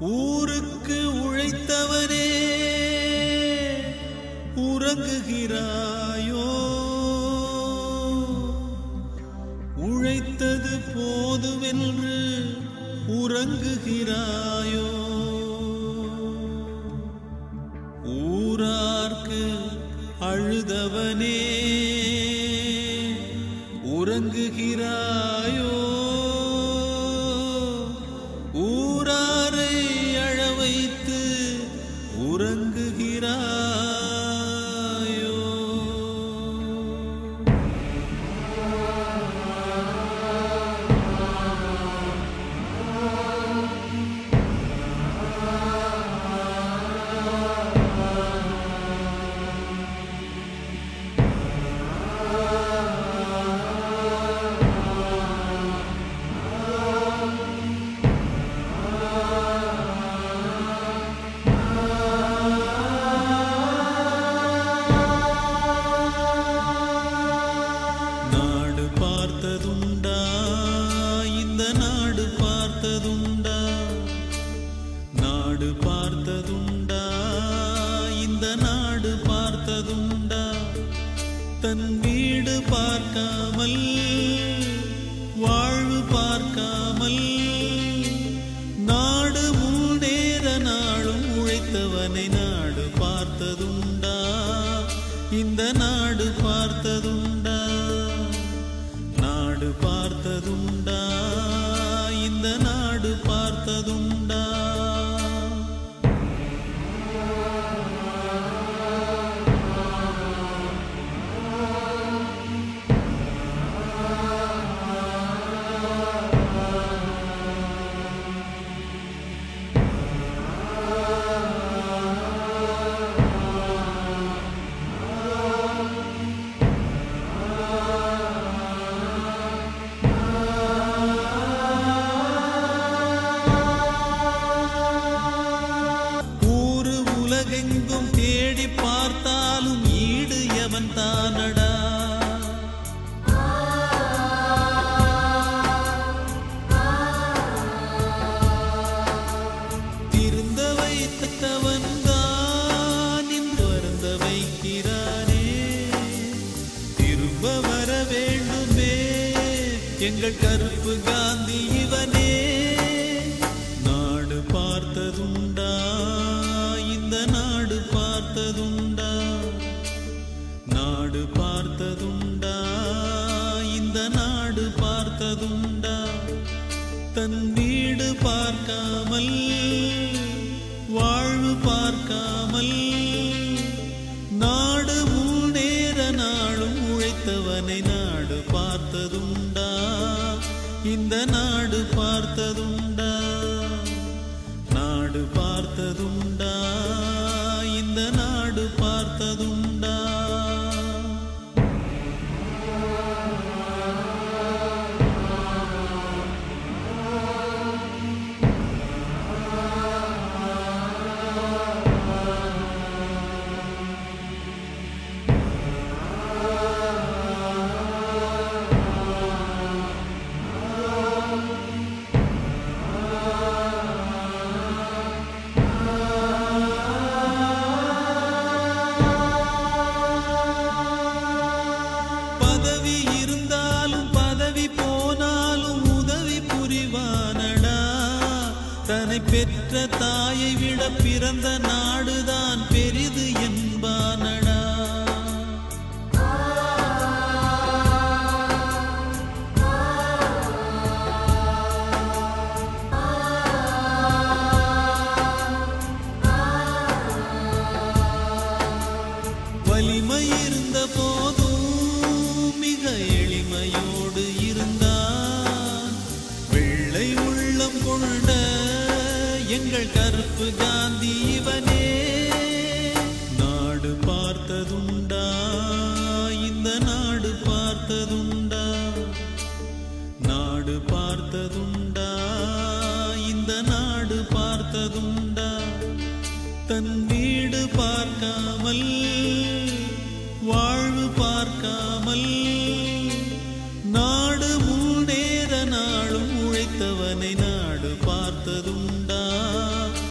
ஊருக்கு உழைத்தவனே உறங்குகிறாயோ? உழைத்தது போதுமென்று உறங்குகிறாயோ? ஊரார்க்கு அழுதவனே உறங்குகிறாயோ? ஊராரை அழவைத்து உறங்குகிறாயோ? தன் வீடு பார்க்காமல் வாழ்வு பார்க்காமல் நாடு முன்னேற நாளும் உழைத்தவனை நாடு பார்த்ததுண்டா? இந்த நாடு பார்த்ததுண்டா? நாடு பார்த்ததுண்டா? இந்த நாடு பார்த்ததுண்டா? உலகெங்கும் தேடி பார்த்தாலும் ஈடு எவன் தானடா? திருந்த வைத்தவன் தான் இன்று வருந்த வைக்கிறானே. திரும்ப வர வேண்டுமே எங்கள் கருப்பு காந்தி இவனே. நாடு பார்த்ததுண்டா? இந்த நாடு பார்த்ததுண்டா? நாடு பார்த்ததுண்டா? இந்த நாடு பார்த்ததுண்டா? தன் வீடு பார்க்காமல் வாழ்வு பார்க்காமல் நாடு முன்னேற நாளும் உழைத்தவனை நாடு பார்த்ததுண்டா? இந்த நாடு பார்த்ததுண்டா? நாடு பார்த்ததுண்டா? இந்த நாடு பார்த்ததுண்டா? பதவி இருந்தாலும் பதவி போனாலும் உதவி புரிவானடா. தன்னை பெற்ற தாயை விட பிறந்த நாடுதான் பெரிது என்பானடா. வலிமை இருந்த போதும் மிக எளிமையோடு இருந்தான். வெள்ளை உள்ளம் கொண்ட எங்கள் கருப்பு காந்தி இவனே. நாடு பார்த்ததுண்டா? இந்த நாடு பார்த்ததுண்டா? நாடு பார்த்ததுண்டா? இந்த நாடு பார்த்ததுண்டா? தன் வீடு பார்க்காமல் வாழ்வு பார்க்காமல் நாடு முன்னேற நாளும் உழைத்தவனை நாடு பார்த்ததும்